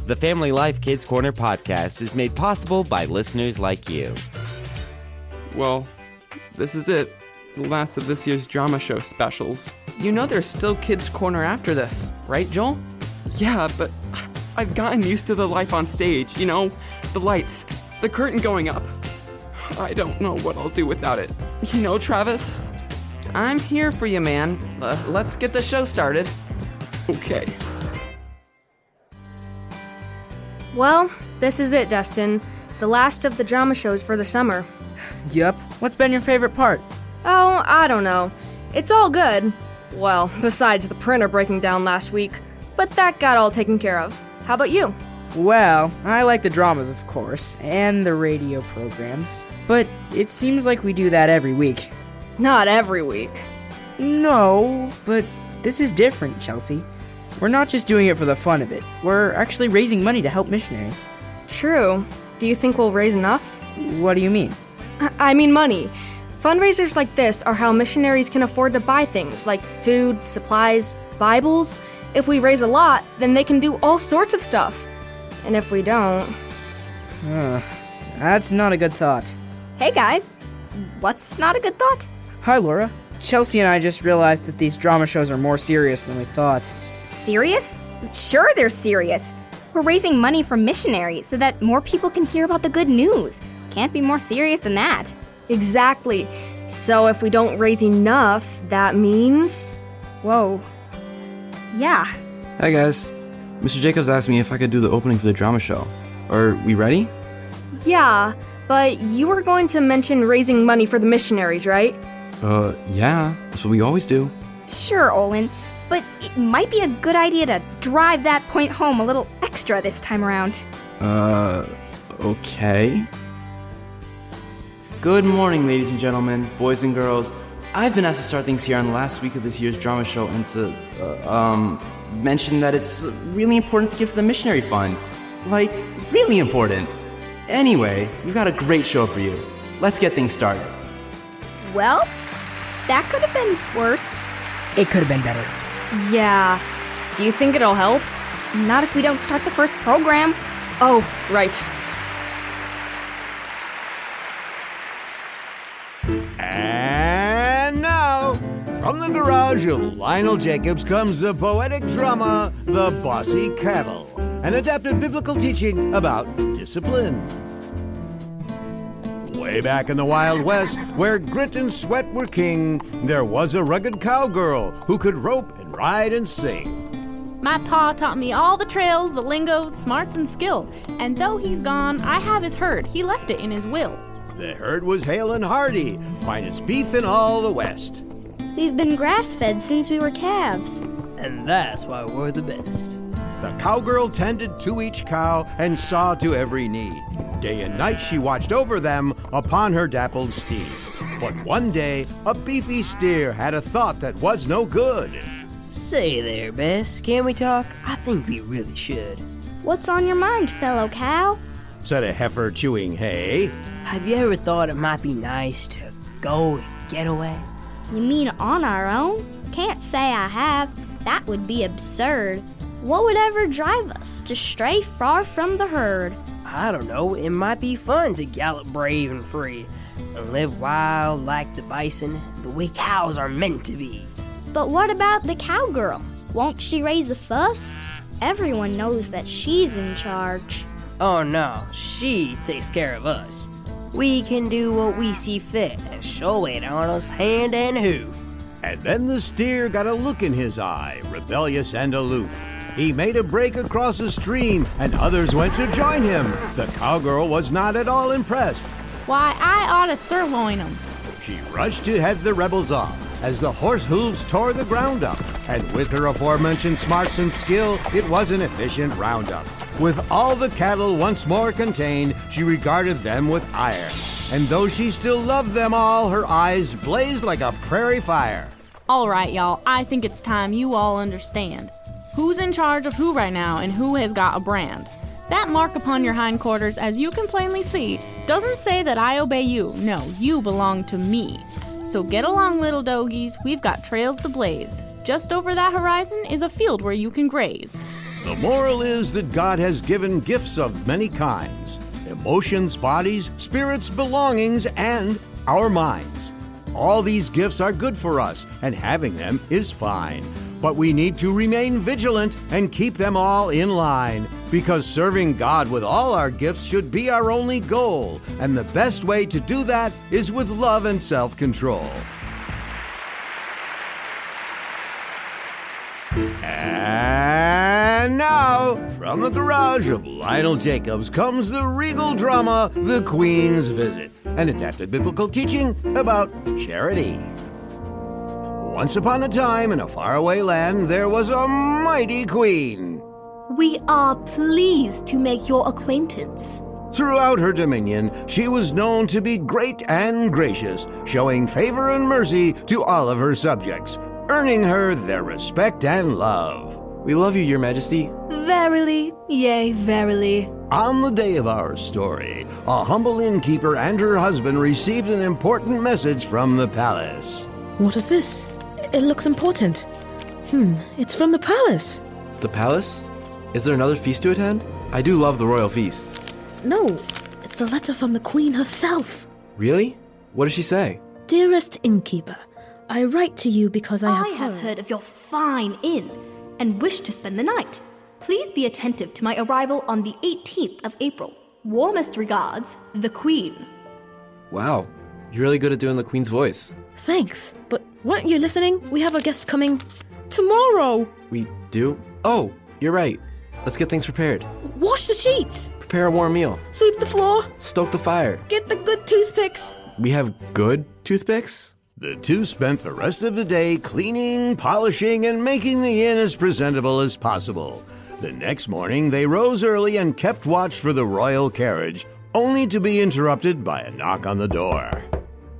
The Family Life Kids Corner podcast is made possible by listeners like you. Well, this is it. The last of this year's drama show specials. You know there's still Kids Corner after this, right, Joel? Yeah, but I've gotten used to the life on stage, you know? The lights, the curtain going up. I don't know what I'll do without it. You know, Travis? I'm here for you, man. Let's get the show started. Okay. Well, this is it, Dustin. The last of the drama shows for the summer. Yup. What's been your favorite part? Oh, I don't know. It's all good. Well, besides the printer breaking down last week. But that got all taken care of. How about you? Well, I like the dramas, of course, and the radio programs. But it seems like we do that every week. Not every week. No, but this is different, Chelsea. We're not just doing it for the fun of it. We're actually raising money to help missionaries. True. Do you think we'll raise enough? What do you mean? I mean money. Fundraisers like this are how missionaries can afford to buy things like food, supplies, Bibles. If we raise a lot, then they can do all sorts of stuff. And if we don't... That's not a good thought. Hey guys, what's not a good thought? Hi, Laura. Chelsea and I just realized that these drama shows are more serious than we thought. Serious? Sure they're serious. We're raising money for missionaries so that more people can hear about the good news. Can't be more serious than that. Exactly. So if we don't raise enough, that means... Whoa. Yeah. Hi guys. Mr. Jacobs asked me if I could do the opening for the drama show. Are we ready? Yeah, but you were going to mention raising money for the missionaries, right? Yeah. That's what we always do. Sure, Olin. But it might be a good idea to drive that point home a little extra this time around. Okay. Good morning, ladies and gentlemen, boys and girls. I've been asked to start things here on the last week of this year's drama show and to, mention that it's really important to give to the missionary fund. Like, really important. Anyway, we've got a great show for you. Let's get things started. Well, that could have been worse. It could have been better. Yeah. Do you think it'll help? Not if we don't start the first program. Oh, right. And now, from the garage of Lionel Jacobs comes the poetic drama, The Bossy Cattle, an adapted biblical teaching about discipline. Way back in the Wild West, where grit and sweat were king, there was a rugged cowgirl who could rope and ride and sing. My pa taught me all the trails, the lingo, smarts, and skill. And though he's gone, I have his herd. He left it in his will. The herd was hale and hearty, finest beef in all the West. We've been grass-fed since we were calves. And that's why we're the best. The cowgirl tended to each cow and saw to every need. Day and night she watched over them upon her dappled steed. But one day, a beefy steer had a thought that was no good. Say there, Bess, can we talk? I think we really should. What's on your mind, fellow cow? Said a heifer chewing hay. Have you ever thought it might be nice to go and get away? You mean on our own? Can't say I have. That would be absurd. What would ever drive us to stray far from the herd? I don't know, it might be fun to gallop brave and free and live wild like the bison, the way cows are meant to be. But what about the cowgirl? Won't she raise a fuss? Everyone knows that she's in charge. Oh no, she takes care of us. We can do what we see fit, and she'll wait on us hand and hoof. And then the steer got a look in his eye, rebellious and aloof. He made a break across a stream, and others went to join him. The cowgirl was not at all impressed. Why, I ought to sirloin him. She rushed to head the rebels off, as the horse hooves tore the ground up. And with her aforementioned smarts and skill, it was an efficient roundup. With all the cattle once more contained, she regarded them with ire. And though she still loved them all, her eyes blazed like a prairie fire. All right, y'all, I think it's time you all understand. Who's in charge of who right now and who has got a brand? That mark upon your hindquarters, as you can plainly see, doesn't say that I obey you. No, you belong to me. So get along, little dogies. We've got trails to blaze. Just over that horizon is a field where you can graze. The moral is that God has given gifts of many kinds: emotions, bodies, spirits, belongings, and our minds. All these gifts are good for us, and having them is fine. But we need to remain vigilant and keep them all in line, because serving God with all our gifts should be our only goal, and the best way to do that is with love and self-control. And now, from the garage of Lionel Jacobs comes the regal drama, The Queen's Visit, an adapted biblical teaching about charity. Once upon a time, in a faraway land, there was a mighty queen. We are pleased to make your acquaintance. Throughout her dominion, she was known to be great and gracious, showing favor and mercy to all of her subjects, earning her their respect and love. We love you, Your Majesty. Verily, yea, verily. On the day of our story, a humble innkeeper and her husband received an important message from the palace. What is this? It looks important. It's from the palace. The palace? Is there another feast to attend? I do love the royal feasts. No, it's a letter from the queen herself. Really? What does she say? Dearest innkeeper, I write to you because I have heard of your fine inn and wish to spend the night. Please be attentive to my arrival on the 18th of April. Warmest regards, the Queen. Wow, you're really good at doing the queen's voice. Thanks, but weren't you listening? We have a guest coming tomorrow. We do? Oh, you're right. Let's get things prepared. Wash the sheets. Prepare a warm meal. Sweep the floor. Stoke the fire. Get the good toothpicks. We have good toothpicks? The two spent the rest of the day cleaning, polishing, and making the inn as presentable as possible. The next morning, they rose early and kept watch for the royal carriage, only to be interrupted by a knock on the door.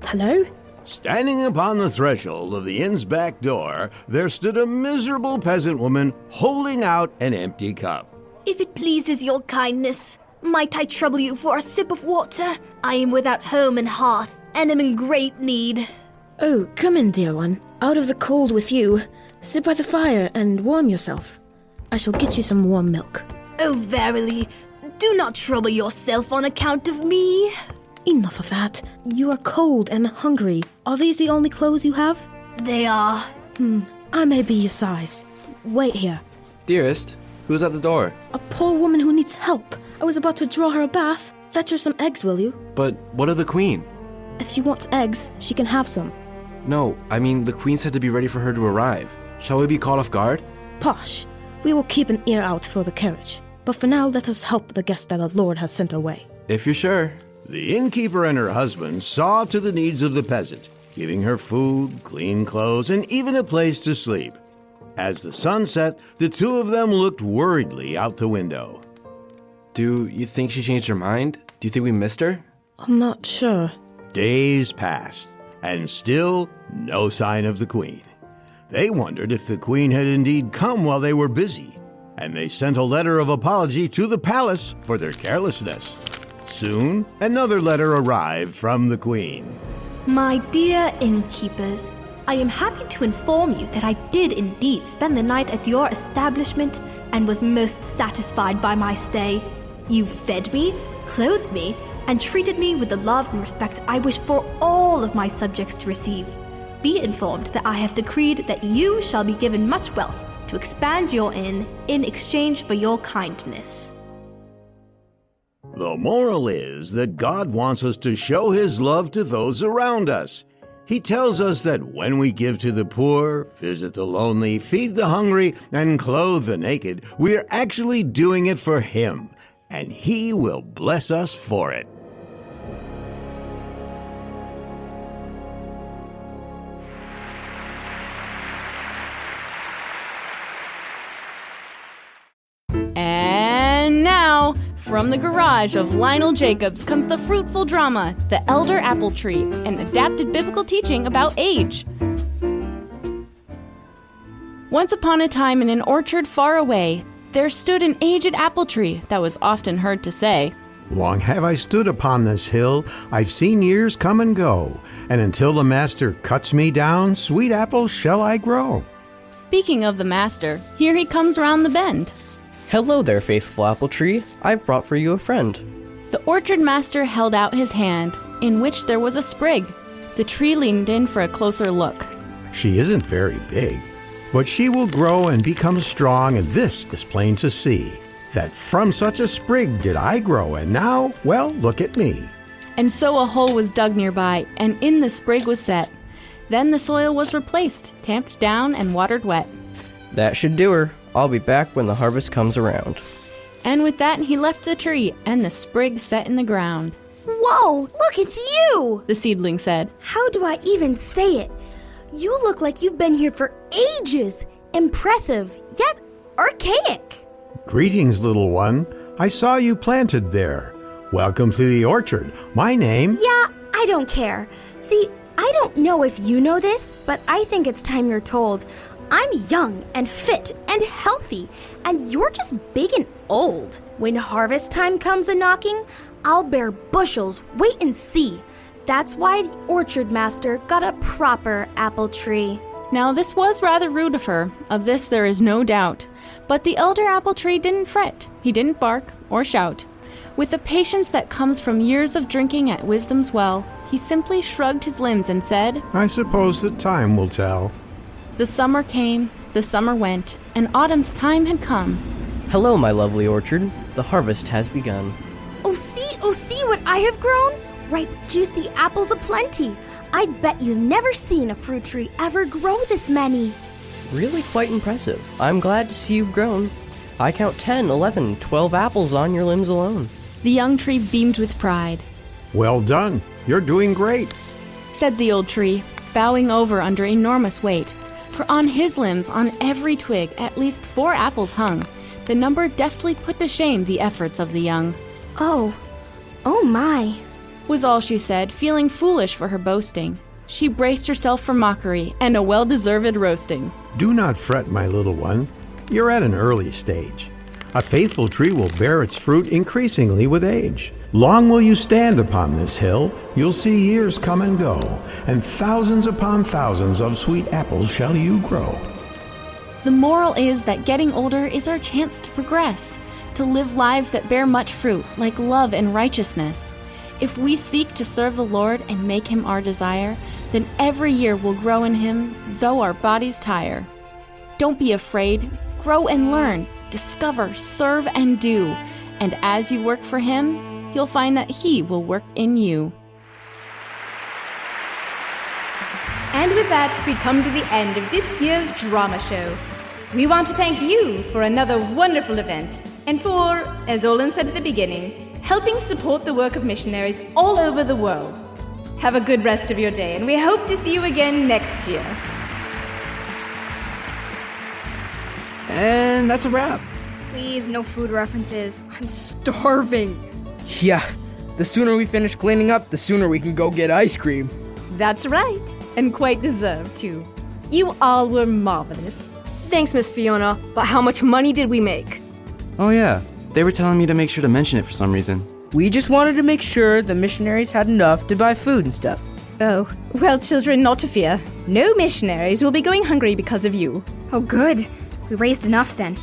Hello? Standing upon the threshold of the inn's back door, there stood a miserable peasant woman holding out an empty cup. If it pleases your kindness, might I trouble you for a sip of water? I am without home and hearth, and am in great need. Oh, come in, dear one. Out of the cold with you. Sit by the fire and warm yourself. I shall get you some warm milk. Oh, verily, do not trouble yourself on account of me. Enough of that. You are cold and hungry. Are these the only clothes you have? They are. I may be your size. Wait here. Dearest, who's at the door? A poor woman who needs help. I was about to draw her a bath. Fetch her some eggs, will you? But what of the queen? If she wants eggs, she can have some. No, I mean the queen said to be ready for her to arrive. Shall we be caught off guard? Posh. We will keep an ear out for the carriage. But for now, let us help the guest that our Lord has sent our way. If you're sure. The innkeeper and her husband saw to the needs of the peasant, giving her food, clean clothes, and even a place to sleep. As the sun set, the two of them looked worriedly out the window. Do you think she changed her mind? Do you think we missed her? I'm not sure. Days passed, and still no sign of the queen. They wondered if the queen had indeed come while they were busy, and they sent a letter of apology to the palace for their carelessness. Soon, another letter arrived from the queen. My dear innkeepers, I am happy to inform you that I did indeed spend the night at your establishment and was most satisfied by my stay. You fed me, clothed me, and treated me with the love and respect I wish for all of my subjects to receive. Be informed that I have decreed that you shall be given much wealth to expand your inn in exchange for your kindness. The moral is that God wants us to show His love to those around us. He tells us that when we give to the poor, visit the lonely, feed the hungry, and clothe the naked, we are actually doing it for Him, and He will bless us for it. And now, from the garage of Lionel Jacobs comes the fruitful drama, The Elder Apple Tree, an adapted biblical teaching about age. Once upon a time in an orchard far away, there stood an aged apple tree that was often heard to say, Long have I stood upon this hill, I've seen years come and go, and until the master cuts me down, sweet apples shall I grow. Speaking of the master, here he comes round the bend. Hello there, faithful apple tree. I've brought for you a friend. The orchard master held out his hand, in which there was a sprig. The tree leaned in for a closer look. She isn't very big, but she will grow and become strong, and this is plain to see, that from such a sprig did I grow, and now, well, look at me. And so a hole was dug nearby, and in the sprig was set. Then the soil was replaced, tamped down, and watered wet. That should do her. I'll be back when the harvest comes around. And with that he left the tree, and the sprig set in the ground. Whoa, look, it's you! The seedling said. How do I even say it? You look like you've been here for ages. Impressive, yet archaic. Greetings, little one. I saw you planted there. Welcome to the orchard. My name... Yeah, I don't care. See, I don't know if you know this, but I think it's time you're told. I'm young and fit and healthy, and you're just big and old. When harvest time comes a-knocking, I'll bear bushels. Wait and see. That's why the orchard master got a proper apple tree. Now this was rather rude of her, of this there is no doubt. But the elder apple tree didn't fret, he didn't bark or shout. With the patience that comes from years of drinking at wisdom's well, he simply shrugged his limbs and said, I suppose that time will tell. The summer came, the summer went, and autumn's time had come. Hello, my lovely orchard. The harvest has begun. Oh, see what I have grown? Ripe, juicy apples aplenty. I'd bet you've never seen a fruit tree ever grow this many. Really quite impressive. I'm glad to see you've grown. I count 10, 11, 12 apples on your limbs alone. The young tree beamed with pride. Well done. You're doing great, said the old tree, bowing over under enormous weight. For on his limbs, on every twig, at least 4 apples hung. The number deftly put to shame the efforts of the young. Oh my, was all she said, feeling foolish for her boasting. She braced herself for mockery and a well-deserved roasting. Do not fret, my little one. You're at an early stage. A faithful tree will bear its fruit increasingly with age. Long will you stand upon this hill, you'll see years come and go, and thousands upon thousands of sweet apples shall you grow. The moral is that getting older is our chance to progress, to live lives that bear much fruit, like love and righteousness. If we seek to serve the Lord and make Him our desire, then every year we'll grow in Him, though our bodies tire. Don't be afraid. Grow and learn. Discover, serve, and do. And as you work for Him, you'll find that He will work in you. And with that, we come to the end of this year's drama show. We want to thank you for another wonderful event, and for, as Olin said at the beginning, helping support the work of missionaries all over the world. Have a good rest of your day, and we hope to see you again next year. And that's a wrap. Please, no food references. I'm starving. Yeah, the sooner we finish cleaning up, the sooner we can go get ice cream. That's right, and quite deserved, too. You all were marvelous. Thanks, Miss Fiona, but how much money did we make? Oh yeah, they were telling me to make sure to mention it for some reason. We just wanted to make sure the missionaries had enough to buy food and stuff. Oh, well, children, not to fear. No missionaries will be going hungry because of you. Oh, good. We raised enough then.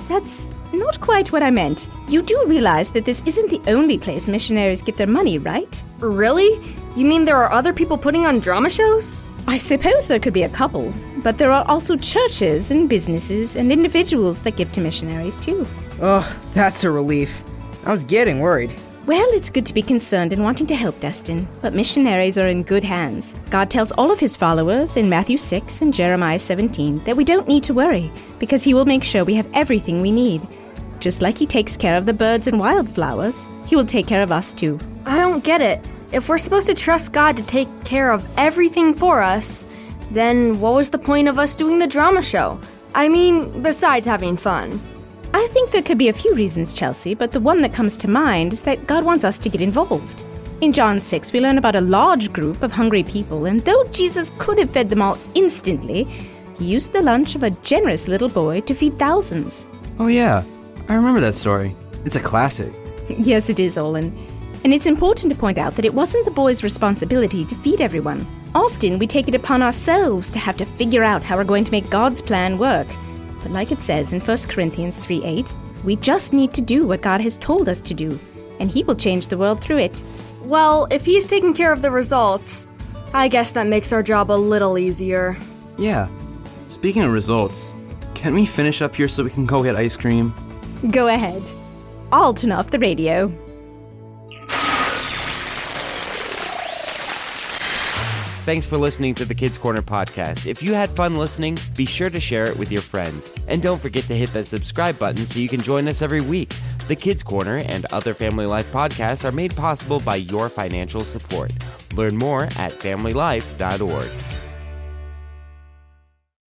That's not quite what I meant. You do realize that this isn't the only place missionaries get their money, right? Really? You mean there are other people putting on drama shows? I suppose there could be a couple, but there are also churches and businesses and individuals that give to missionaries too. Oh, that's a relief. I was getting worried. Well, it's good to be concerned and wanting to help, Destin, but missionaries are in good hands. God tells all of His followers in Matthew 6 and Jeremiah 17 that we don't need to worry, because He will make sure we have everything we need. Just like He takes care of the birds and wildflowers, He will take care of us too. I don't get it. If we're supposed to trust God to take care of everything for us, then what was the point of us doing the drama show? I mean, besides having fun. I think there could be a few reasons, Chelsea, but the one that comes to mind is that God wants us to get involved. In John 6, we learn about a large group of hungry people, and though Jesus could have fed them all instantly, He used the lunch of a generous little boy to feed thousands. Oh yeah, I remember that story. It's a classic. Yes, it is, Olin. And it's important to point out that it wasn't the boy's responsibility to feed everyone. Often we take it upon ourselves to have to figure out how we're going to make God's plan work. But like it says in 1 Corinthians 3:8, We just need to do what God has told us to do, and He will change the world through it. Well, if He's taking care of the results, I guess that makes our job a little easier. Yeah. Speaking of results, can we finish up here so we can go get ice cream? Go ahead. I'll turn off the radio. Thanks for listening to the Kids Corner podcast. If you had fun listening, be sure to share it with your friends. And don't forget to hit that subscribe button so you can join us every week. The Kids Corner and other Family Life podcasts are made possible by your financial support. Learn more at familylife.org.